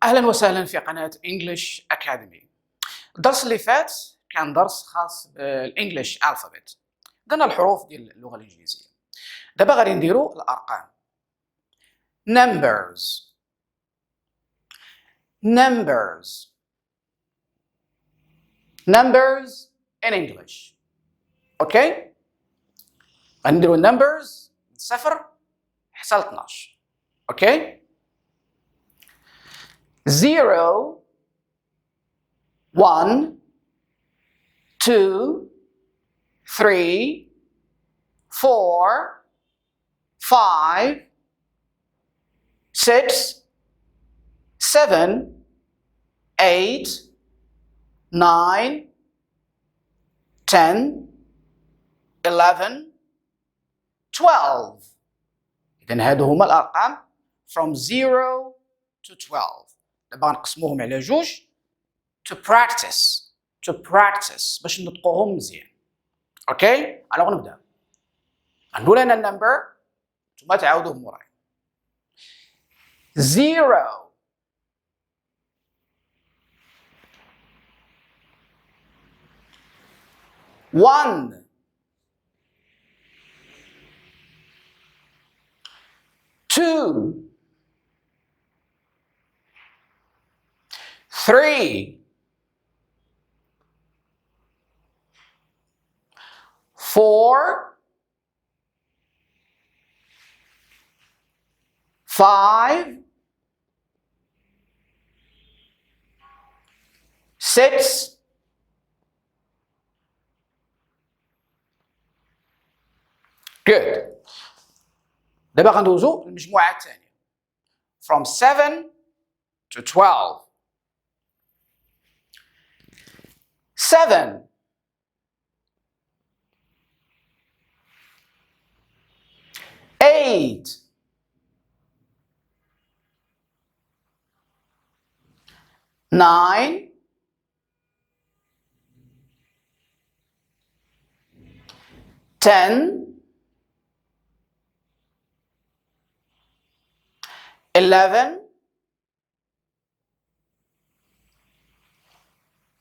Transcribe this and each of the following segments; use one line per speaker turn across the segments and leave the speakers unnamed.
أهلا وسهلا في قناة English Academy. الدرس اللي فات كان درس خاص بالإنجليش alphabet. درنا الحروف ديال اللغة الإنجليزية. دابا غادي نديرو الأرقام. Numbers. Numbers. Numbers in English. أوكي؟ غنديرو numbers من صفر حتى ل 12. أوكي؟ 0 1 2 3 4 5 6 7 8 9 10 11 12. إذن هادو هما الأرقام from 0 to 12. دابا غنقسموهم على جوج to practice باش نطقوهم مزيان. اوكي الوغ نبدا. غنقول انا النمبر نتوما تعاودوه موراي. 0 1 2 3 4 5 6 Good. دابا غندوزو للمجموعة الثانية from 7 to 12. 7 8 9 10 11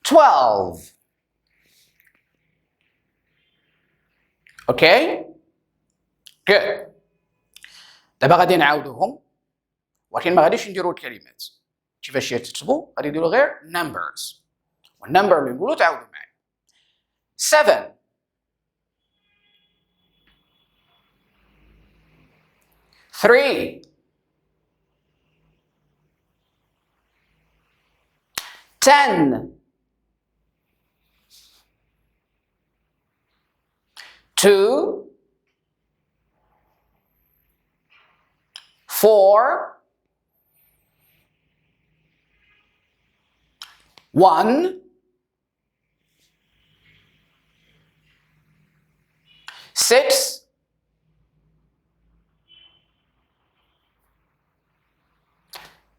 12. اوكي good. دابا غادي نعاودوهم ولكن ما غاديش نديرو الكلمات كيفاش يتكتبوا، غادي نديرو غير numbers. والنمبر اللي نقولو تعاودوا معايا. 7 3 10 2 4 1 6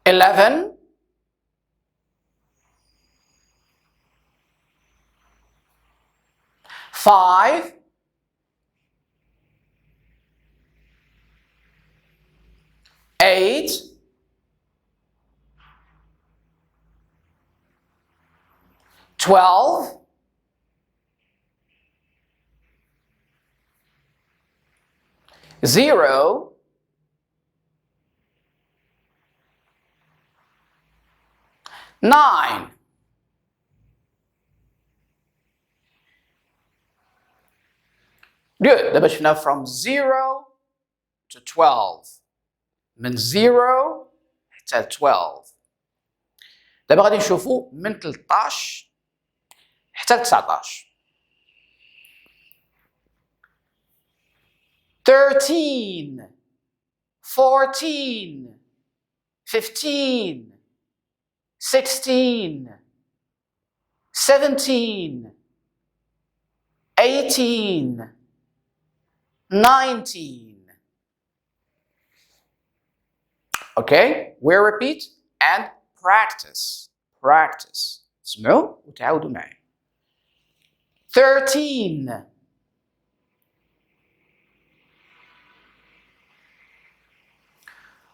11 5 8 12 0 9. Good. دابا شفنا from 0 to 12. من 0 حتى 12. دابا غادي نشوفوا من 13 حتى 19. 13 14 15 16 17 18 19. Okay, we repeat and practice. اسمعوا وتعاودوا معي. 13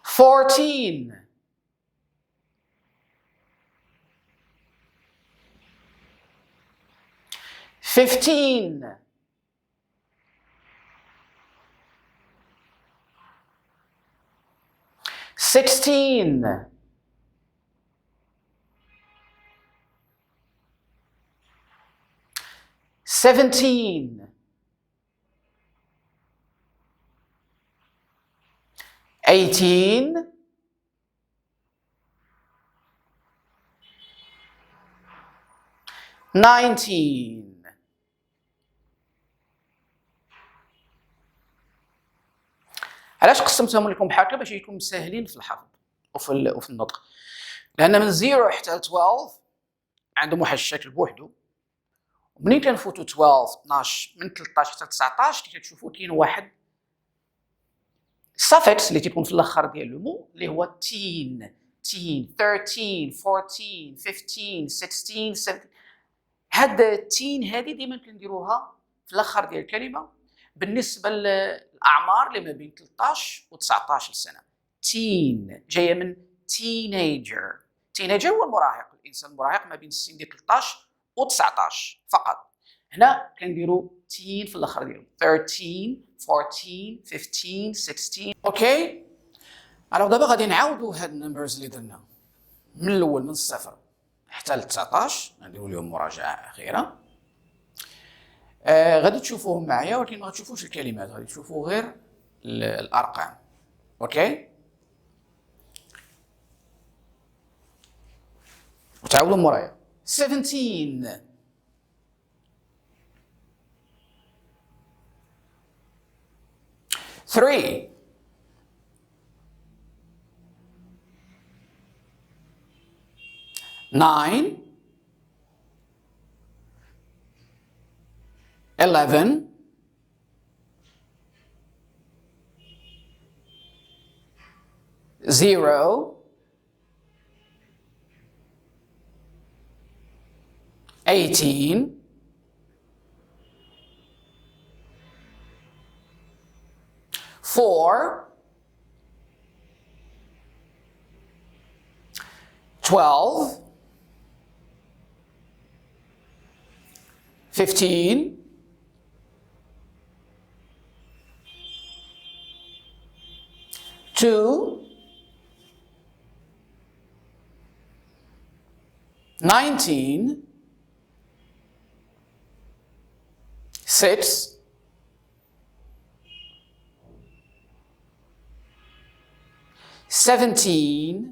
14 15 16 17 18 19 علاش قسمتهم لكم هكا؟ باش يكونوا ساهلين في الحفظ وفي النطق، لان من 0 حتى ل 12 عندهم واحد الشكل بوحدو، ومنين كنفوتوا 12 12 من 13 حتى 19 كتشوفوا كاين واحد suffix اللي تيكون في الاخر ديال لو مو اللي هو تين 13 14 15 16 17. هاد التين هذه ديما كنديروها في الاخر ديال الكلمه بالنسبه للاعمار اللي ما بين 13 و 19 سنه. تين جايه من تينيجر، تينيجر هو المراهق، الانسان المراهق ما بين السن ديال 13 و 19 فقط. هنا كنديروا تين في الاخر ديالو 13 14 15 16. اوكي، الوغ دابا غادي نعاودوا هاد النمبرز اللي درنا من الاول من الصفر حتى ل 19، نديروا لهم مراجعه اخيره. غادي تشوفوهم معايا، ولكن ما غتشوفوش الكلمات، غادي تشوفوا غير الارقام. اوكي، وتعاودوا مورايا. 17 3 9 11 0 18 4 12 15 2 19 6 17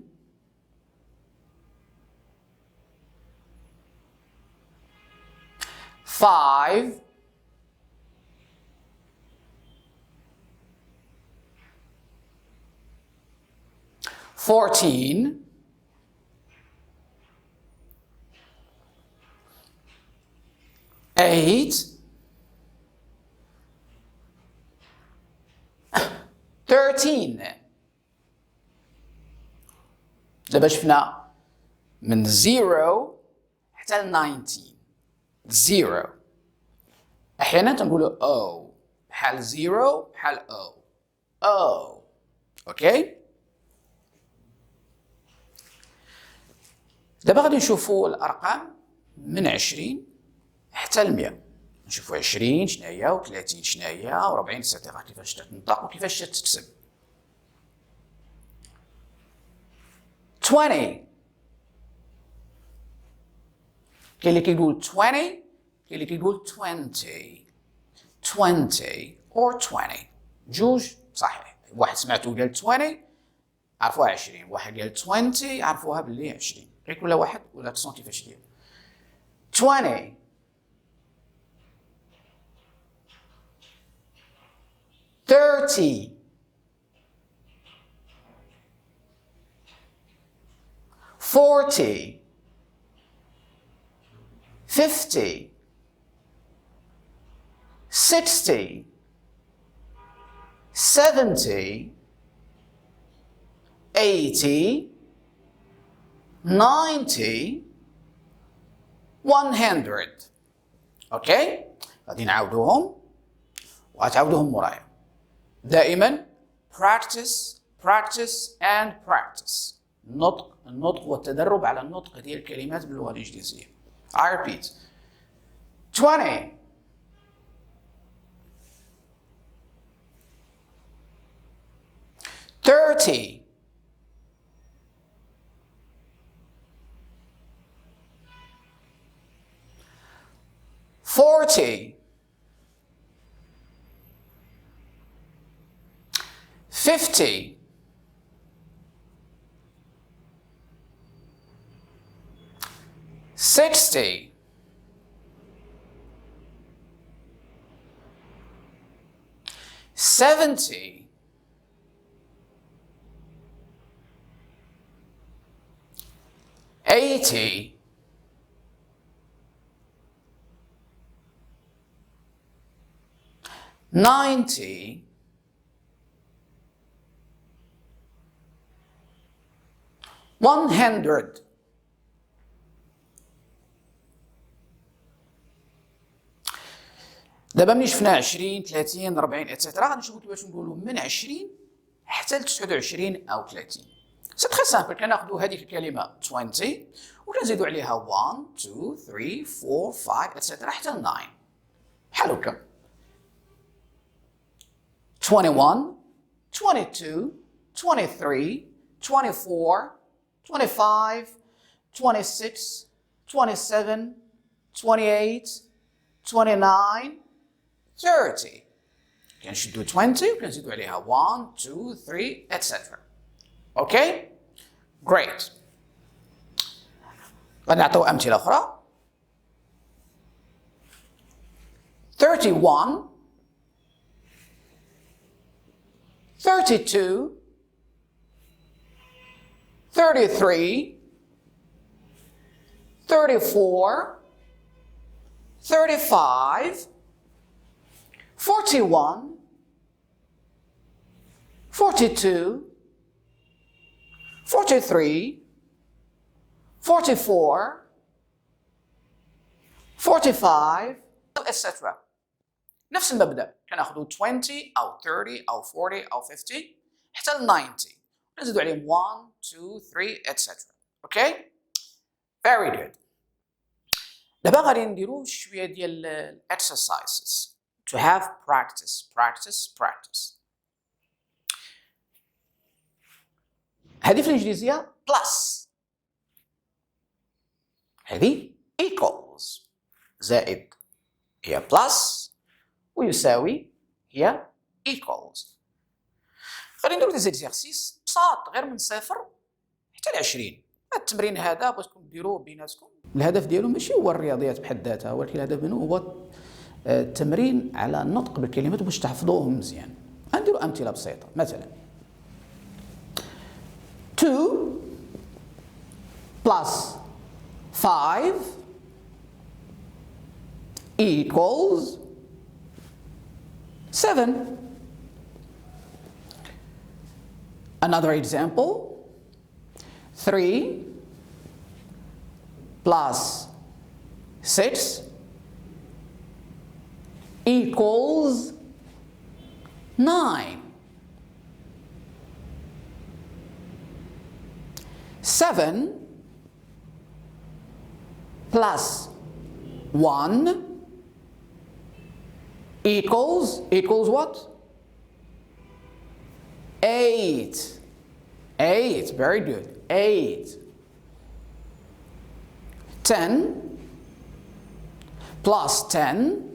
5 14 8 13. دابا شفنا من 0 حتى ل 19. 0 احيانا تنقولوا او بحال 0 بحال او او. اوكي، دابا غادي نشوفوا الارقام من 20 حتى ل 100. نشوفوا 20 شنو هي، و30 شنو هي، و40 سيتيرا كيفاش تنطق وكيفاش تتكتب. 20 كاين اللي كيقول 20، كاين اللي كيقول 20 20 or 20. جوج صحيح، واحد سمعتو قال 20 عرفوها 20، واحد قال 20 عرفوها باللي 20. غير كل واحد ولا تصون كيفاش دير. 20 30 40 50 60 70 80 90 100. اوكي، غادي نعاودوهم وغتعاودوهم مورايا. دائما practice practice and practice. النطق والتدرب على النطق ديال الكلمات باللغة الإنجليزية. I repeat. 20. 30. 40. 50. 60. 70. 80. 90. 100. دابا ملي شفنا 20 30 40 اتسيتيرا غادي نشوفوا كيفاش نقولوا من 20 حتى ل 29 او 30. سي تري سامبل. كناخذوا هذيك الكلمه 20 وكنزيدوا عليها 1 2 3 4 5 اتسيتيرا حتى ل 9 بحال هكا. 21 22 23 24 25 26 27 28 29 30. كنشدو 20 وكنزيدو عليها 1 2 3 etc. اوكي great. غادي نعطيو امثله اخرى. 31 32 33 34 35 41 42 43 44 45 etc. نفس المبدأ. كناخذوا 20 أو 30 أو 40 أو 50 حتى ل 90. نزيدوا عليهم 1 2 3 etc. اوكي very good. دابا غادي نديرو شويه ديال exercises to have practice. هذه في الانجليزيه plus، هذه equals زائد، هي plus ويساوي هي equals. غادي نديرو دي زيكزارسيس بساط غير من 0 حتى ل 20. هذا التمرين هذا بغيتكم ديروه بيناتكم. الهدف ديالو ماشي هو الرياضيات بحد ذاتها، ولكن الهدف منه هو التمرين على النطق بالكلمات باش تحفظوهم مزيان. غنديروا امثله بسيطه. مثلا 2 plus 5 equals 7. Another example, 3 plus 6 equals 9. 7 plus 1 equals what? 8. 8, very good. 8. 10 plus 10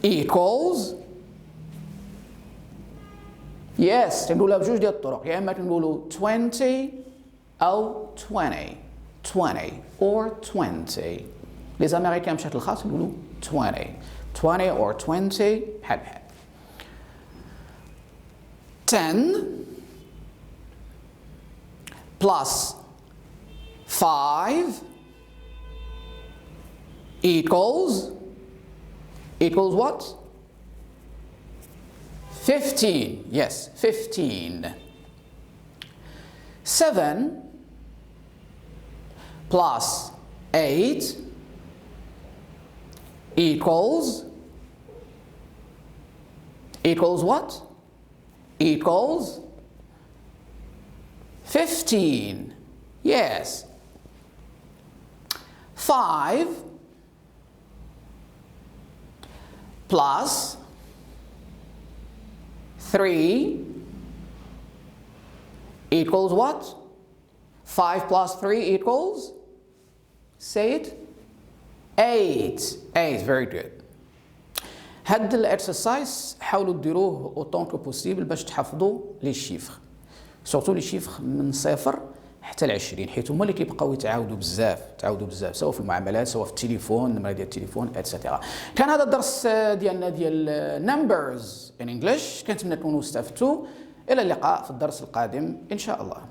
equals، yes تنقولها بجوج ديال الطرق، يا اما تنقولوا 20 او 20 or 20. لي زاميريكان بشكل خاص يقولوا 20 or 20 بحال بحال. 10 plus 5 equals what? 15. Yes, 15. 7 plus 8 equals what? Equals 15. Yes. 5 plus 3 equals what? 5 plus 3 equals, say it, 8. 8, very good. هاد الإكسرسايز حاولوا ديروه أوطون كو بوسيبل باش تحفظوا لي شيفر، سورتو لي شيفر من 0 حتى ل20، حيت هما اللي كيبقاو يتعاودوا بزاف سواء في المعاملات سواء في التليفون، النمره ديال التليفون اتسيتيرا. كان هذا الدرس ديالنا ديال numbers in English، كنتمنى تكونوا استفدتوا. الى اللقاء في الدرس القادم ان شاء الله.